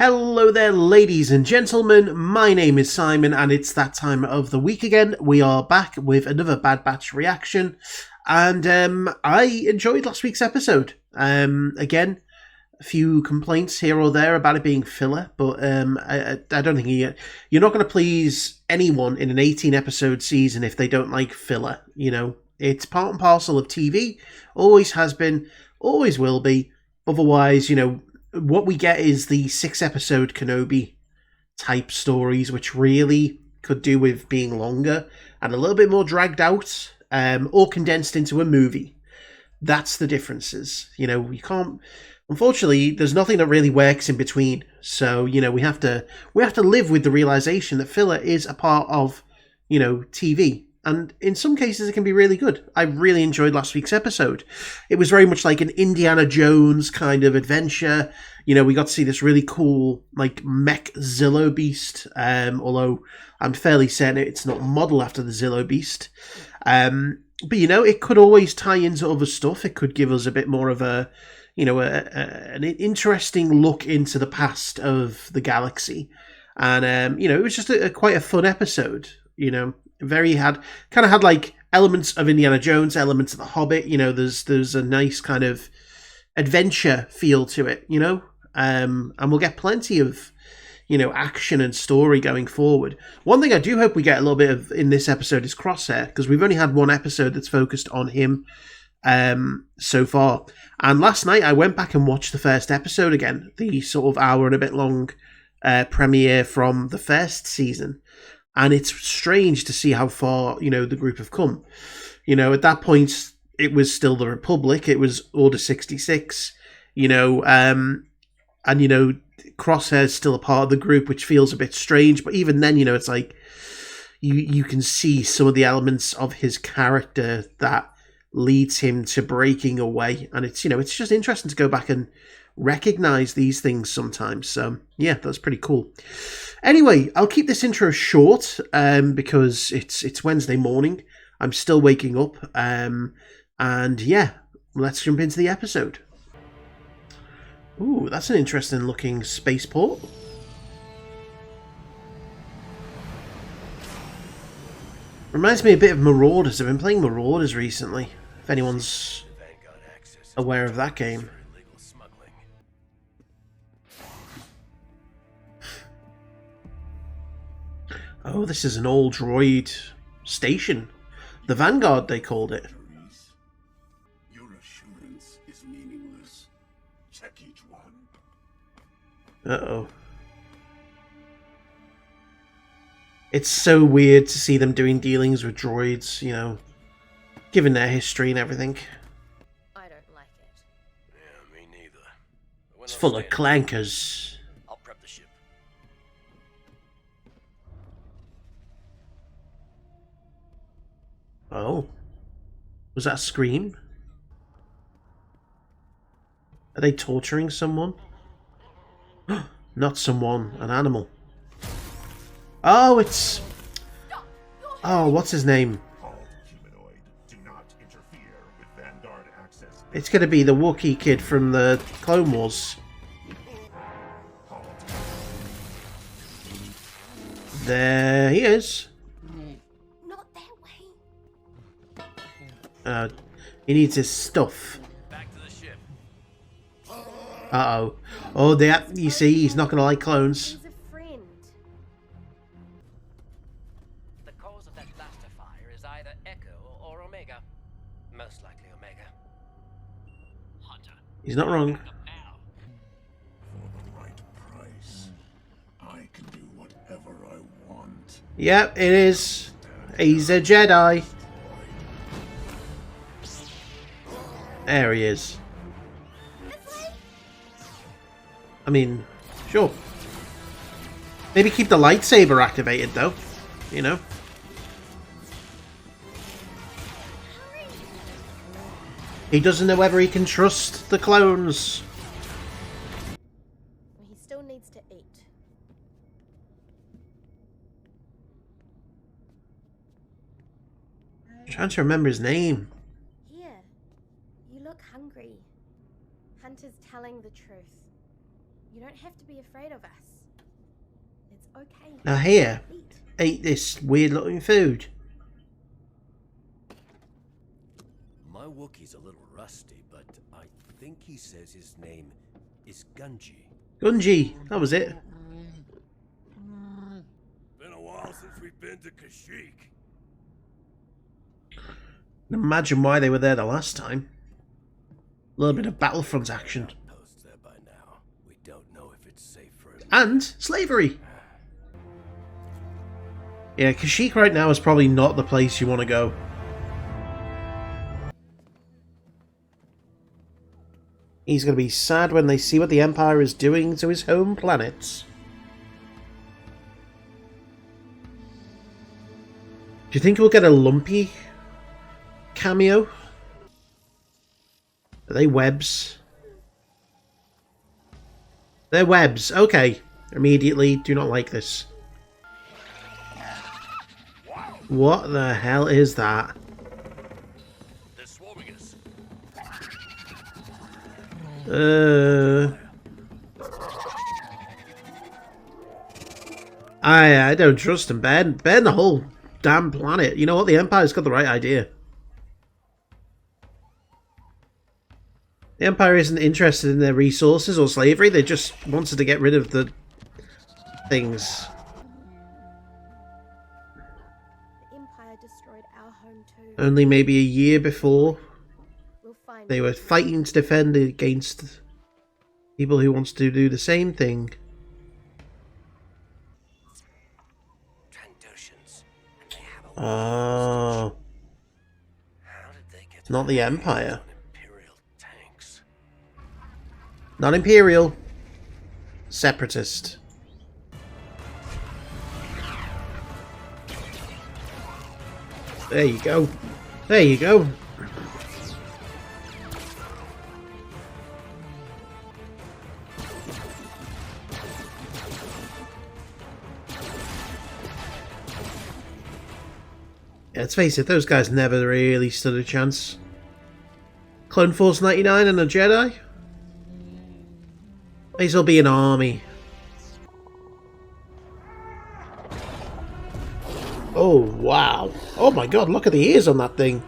Hello there, ladies and gentlemen. My name is Simon, and it's that time of the week again. We are back with another Bad Batch reaction, and I enjoyed last week's episode. Again, a few complaints here or there about it being filler, but I don't think you're not going to please anyone in an 18-episode season if they don't like filler. You know, it's part and parcel of TV. Always has been, always will be. Otherwise, you know, what we get is the 6-episode Kenobi type stories, which really could do with being longer and a little bit more dragged out, or condensed into a movie. That's the differences. You know, you can't. Unfortunately, there's nothing that really works in between. So, you know, we have to live with the realization that filler is a part of, you know, TV. And in some cases, it can be really good. I really enjoyed last week's episode. It was very much like an Indiana Jones kind of adventure. You know, we got to see this really cool, like, mech Zillo Beast. Although I'm fairly certain it's not modeled after the Zillo Beast. But, you know, it could always tie into other stuff. It could give us a bit more of a, you know, an interesting look into the past of the galaxy. And, you know, it was just quite a fun episode, you know. Kind of had like elements of Indiana Jones, elements of The Hobbit. You know, there's a nice kind of adventure feel to it. You know, and we'll get plenty of, you know, action and story going forward. One thing I do hope we get a little bit of in this episode is Crosshair, because we've only had one episode that's focused on him so far. And last night I went back and watched the first episode again, the sort of hour and a bit long premiere from the first season. And it's strange to see how far, you know, the group have come. You know, at that point, it was still the Republic. It was Order 66, you know, and, you know, Crosshair's still a part of the group, which feels a bit strange. But even then, you know, it's like you can see some of the elements of his character that leads him to breaking away. And it's, you know, it's just interesting to go back and recognize these things sometimes. So yeah, that's pretty cool. Anyway, I'll keep this intro short because it's Wednesday morning. I'm still waking up. And yeah, let's jump into the episode. Ooh, that's an interesting looking spaceport. Reminds me a bit of Marauders. I've been playing Marauders recently, if anyone's aware of that game. Oh, this is an old droid station. The Vanguard, they called it. Your assurance is meaningless. Check each one. Uh-oh. It's so weird to see them doing dealings with droids, you know, given their history and everything. I don't like it. Yeah, me neither. It's full of clankers. I'll prep the ship. Oh. Was that a scream? Are they torturing someone? Not someone, an animal. Oh, it's... Oh, what's his name? Humanoid, do not interfere with Vanguard access. It's going to be the Wookiee kid from the Clone Wars. There he is. Not that way. He needs his stuff. Back to the ship. Uh-oh. Oh, you see, he's not going to like clones. He's a friend. The cause of that blaster fire is either Echo or Omega. Most likely Omega. Hunter. He's not wrong. Now. For the right price, I can do whatever I want. Yep, it is. He's a Jedi. There he is. I mean, sure. Maybe keep the lightsaber activated, though. You know? He doesn't know whether he can trust the clones. He still needs to eat. I'm trying to remember his name. Here, you look hungry. Hunter's telling the truth. You don't have to be afraid of us. It's okay. Now here, Eat. eat this weird looking food. My Wookiee's a little rusty, but I think he says his name is Gunji. Gunji, that was it. Been a while since we've been to Kashyyyk. Imagine why they were there the last time. A little bit of Battlefront action. Outposts there by now. We don't know if it's safe for him. And slavery. Yeah, Kashyyyk right now is probably not the place you want to go. He's going to be sad when they see what the Empire is doing to his home planets. Do you think we'll get a Lumpy cameo? Are they webs? They're webs. Okay. Immediately, do not like this. What the hell is that? They're swarming us. I don't trust him, Ben. Ben the whole damn planet. You know what? The Empire's got the right idea. The Empire isn't interested in their resources or slavery. They just wanted to get rid of the things. The Empire destroyed our home too. Only maybe a year before, We'll find they were fighting to defend against people who want to do the same thing. Trandoshans. And they have a Oh, How did they get not the Empire. Imperial tanks? Not Imperial. Separatist. There you go. There you go. Yeah, let's face it, those guys never really stood a chance. Clone Force 99 and a Jedi? May as well be an army. Oh, wow. Oh my god, look at the ears on that thing.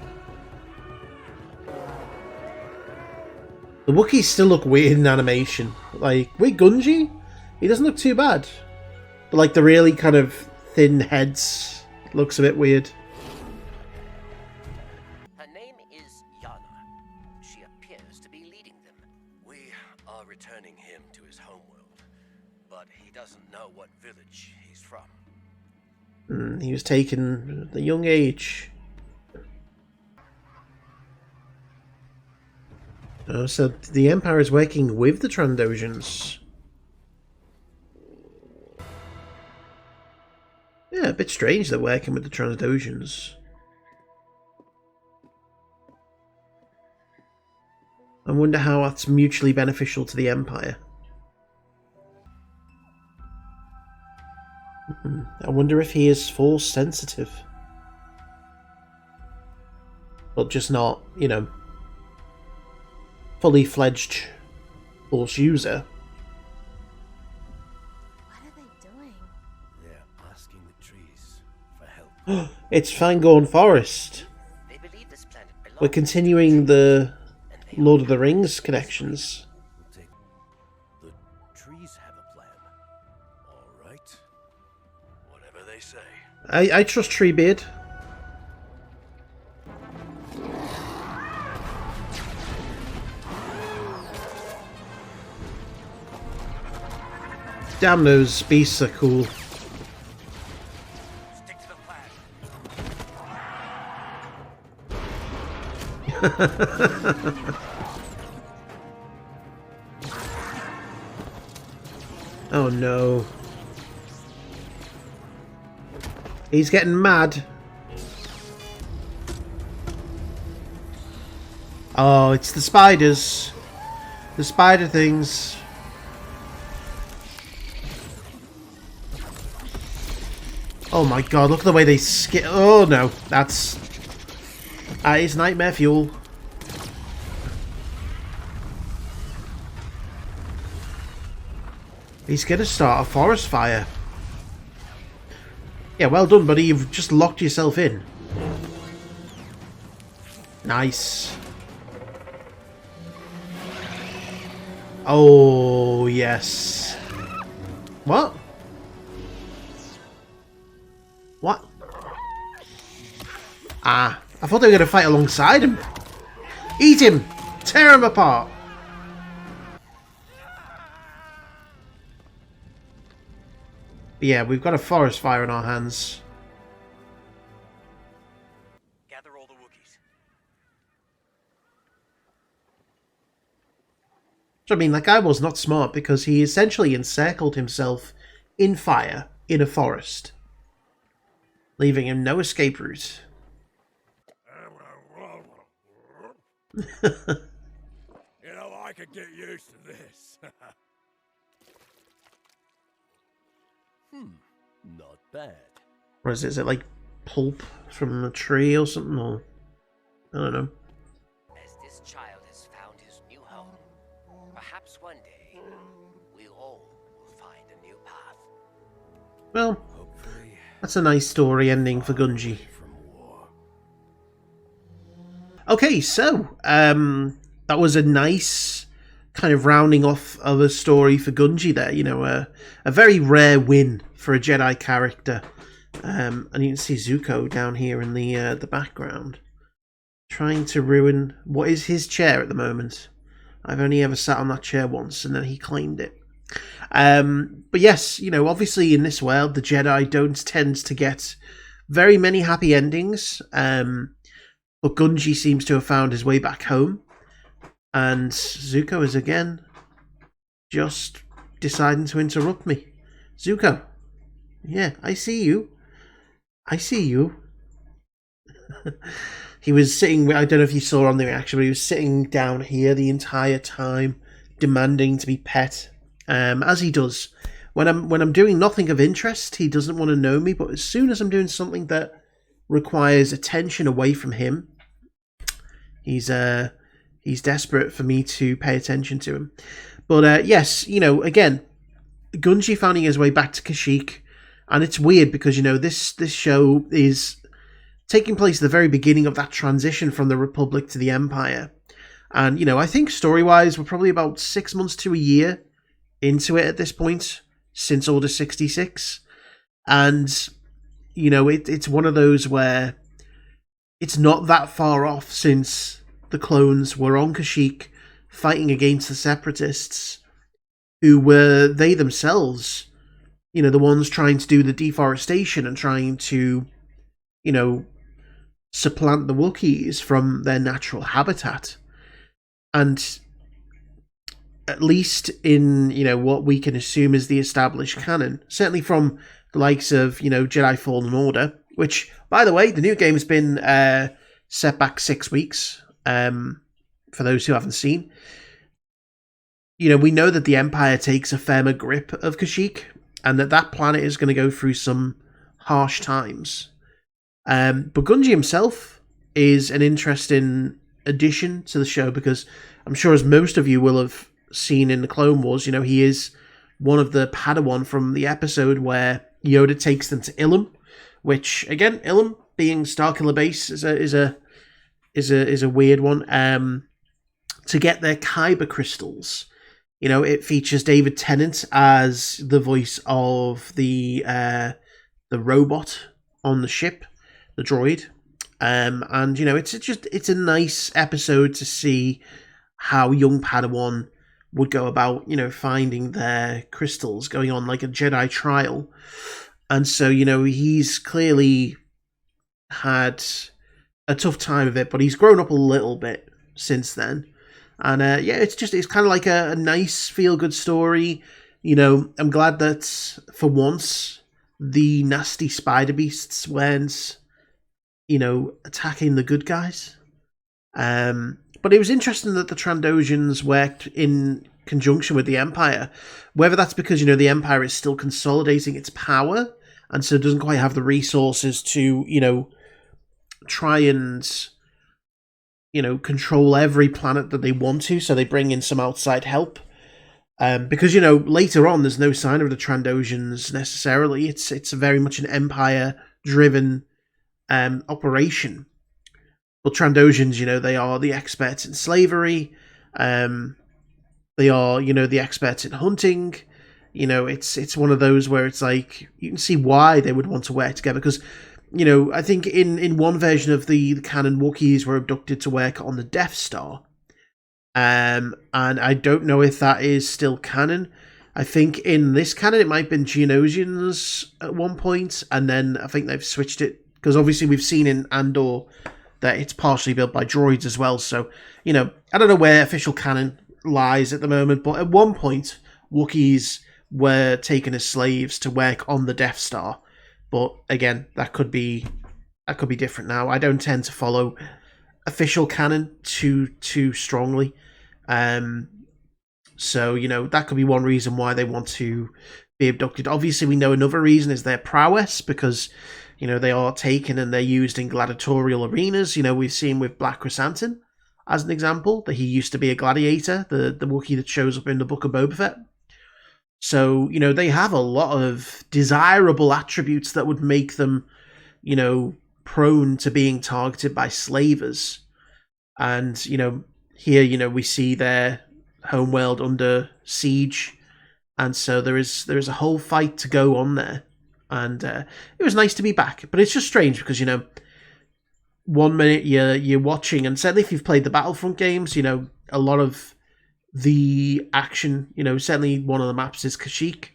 The Wookiees still look weird in animation. Like, wait, Gunji? He doesn't look too bad. But like the really kind of thin heads looks a bit weird. Her name is Yana. She appears to be leading them. We are returning him to his homeworld, but he doesn't know what village he's from. He was taken at a young age. Oh, so the Empire is working with the Trandoshans. Yeah, a bit strange they're working with the Trandoshans. I wonder how that's mutually beneficial to the Empire. I wonder if he is force sensitive. But just not, you know, fully fledged force user. What are they doing? They're asking the trees for help. It's Fangorn Forest. They believe this planet belongs. We're continuing the Lord of the Rings connections. We'll take... The trees have a plan. All right. Whatever they say. I trust Treebeard. Damn, those beasts are cool. Stick to the plan. Oh no. He's getting mad. Oh, it's the spiders. The spider things. Oh my god, look at the way they skip. Oh no, that is nightmare fuel. He's going to start a forest fire. Yeah, well done, buddy. You've just locked yourself in. Nice. Oh, yes. What? What? Ah, I thought they were going to fight alongside him. Eat him! Tear him apart! Yeah, we've got a forest fire in our hands. Gather all the Wookiees. So, I mean, that guy was not smart because he essentially encircled himself in fire in a forest, leaving him no escape route. You know, I could get used to this. Not bad. Or is it like pulp from a tree or something? Or I don't know. As this child has found his new home, perhaps one day we all will find a new path. Well, Hopefully, that's a nice story ending for Gunji. from war. Okay, so that was a nice kind of rounding off of a story for Gunji there. You know, a very rare win for a Jedi character. And you can see Zuko down here in the background, trying to ruin what is his chair at the moment. I've only ever sat on that chair once, and then he claimed it. But yes, you know, obviously in this world, the Jedi don't tend to get very many happy endings. But Gunji seems to have found his way back home, and Zuko is again just deciding to interrupt me. Zuko, yeah, I see you. I see you. He was sitting, I don't know if you saw on the reaction, but he was sitting down here the entire time, demanding to be pet, as he does. When I'm doing nothing of interest, he doesn't want to know me, but as soon as I'm doing something that requires attention away from him, he's desperate for me to pay attention to him. But yes, you know, again, Gunji finding his way back to Kashyyyk, and it's weird because, you know, this show is taking place at the very beginning of that transition from the Republic to the Empire. And, you know, I think story-wise, we're probably about 6 months to a year into it at this point, since Order 66. And, you know, it's one of those where it's not that far off since the clones were on Kashyyyk fighting against the Separatists, who were they themselves, you know, the ones trying to do the deforestation and trying to, you know, supplant the Wookiees from their natural habitat. And at least in, you know, what we can assume is the established canon, certainly from the likes of, you know, Jedi Fallen Order, which, by the way, the new game's been set back 6 weeks, for those who haven't seen. You know, we know that the Empire takes a firmer grip of Kashyyyk, and that planet is going to go through some harsh times. But Gunji himself is an interesting addition to the show, because I'm sure, as most of you will have seen in the Clone Wars, you know, he is one of the Padawan from the episode where Yoda takes them to Ilum, which, again, Ilum being Starkiller Base is a weird one. To get their Kyber crystals, you know, it features David Tennant as the voice of the robot on the ship, the droid. And, you know, it's a nice episode to see how young Padawan would go about, you know, finding their crystals, going on like a Jedi trial. And so, you know, he's clearly had a tough time of it, but he's grown up a little bit since then. And yeah, it's kind of like a nice feel-good story. You know, I'm glad that for once the nasty spider beasts weren't, you know, attacking the good guys. But it was interesting that the Trandoshan's worked in conjunction with the Empire. Whether that's because, you know, the Empire is still consolidating its power, and so doesn't quite have the resources to, you know, try and, you know, control every planet that they want to, so they bring in some outside help. Because, you know, later on there's no sign of the Trandosians necessarily. It's very much an Empire-driven operation. But Trandosians, you know, they are the experts in slavery. They are, you know, the experts in hunting. You know, it's one of those where it's like, you can see why they would want to work together. Because, you know, I think in one version of the canon, Wookiees were abducted to work on the Death Star. And I don't know if that is still canon. I think in this canon it might have been Geonosians at one point, and then I think they've switched it, because obviously we've seen in Andor that it's partially built by droids as well. So, you know, I don't know where official canon lies at the moment, but at one point Wookiees were taken as slaves to work on the Death Star. But again, that could be different now. I don't tend to follow official canon too strongly. So, you know, that could be one reason why they want to be abducted. Obviously, we know another reason is their prowess, because, you know, they are taken and they're used in gladiatorial arenas. You know, we've seen with Black Chrysanthemum, as an example, that he used to be a gladiator, the Wookiee that shows up in the Book of Boba Fett. So, you know, they have a lot of desirable attributes that would make them, you know, prone to being targeted by slavers. And, you know, here, you know, we see their homeworld under siege, and so there is a whole fight to go on there. And it was nice to be back, but it's just strange because, you know, 1 minute you're watching, and certainly if you've played the Battlefront games, you know, a lot of the action, you know, certainly one of the maps is Kashyyyk,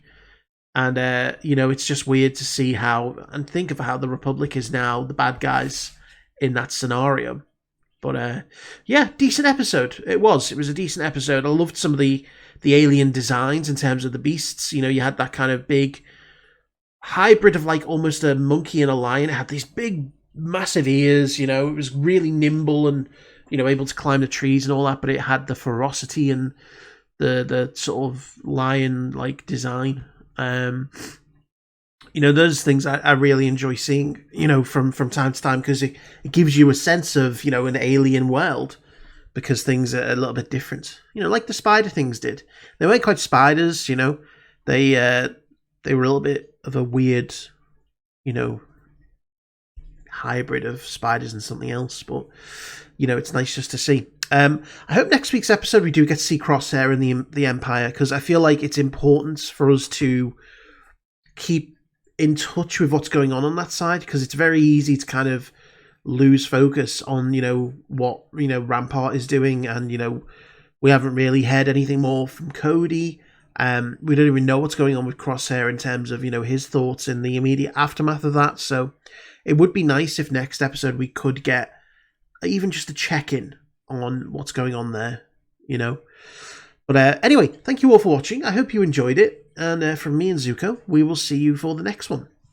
and you know, it's just weird to see how, and think of how the Republic is now the bad guys in that scenario. But yeah, decent episode. It was a decent episode. I loved some of the alien designs in terms of the beasts. You know, you had that kind of big hybrid of like almost a monkey and a lion. It had these big, massive ears. You know, it was really nimble and, you know, able to climb the trees and all that. But it had the ferocity and the sort of lion-like design. You know, those things I really enjoy seeing, you know, from time to time, because it gives you a sense of, you know, an alien world, because things are a little bit different. You know, like the spider things did. They weren't quite spiders, you know. They were a little bit of a weird, you know, hybrid of spiders and something else. But, you know, it's nice just to see. I hope next week's episode we do get to see Crosshair in the Empire, because I feel like it's important for us to keep in touch with what's going on that side, because it's very easy to kind of lose focus on, you know, what, you know, Rampart is doing, and, you know, we haven't really heard anything more from Cody. We don't even know what's going on with Crosshair in terms of, you know, his thoughts in the immediate aftermath of that. So it would be nice if next episode we could get even just a check-in on what's going on there, you know. But anyway, thank you all for watching. I hope you enjoyed it. And from me and Zuko, we will see you for the next one.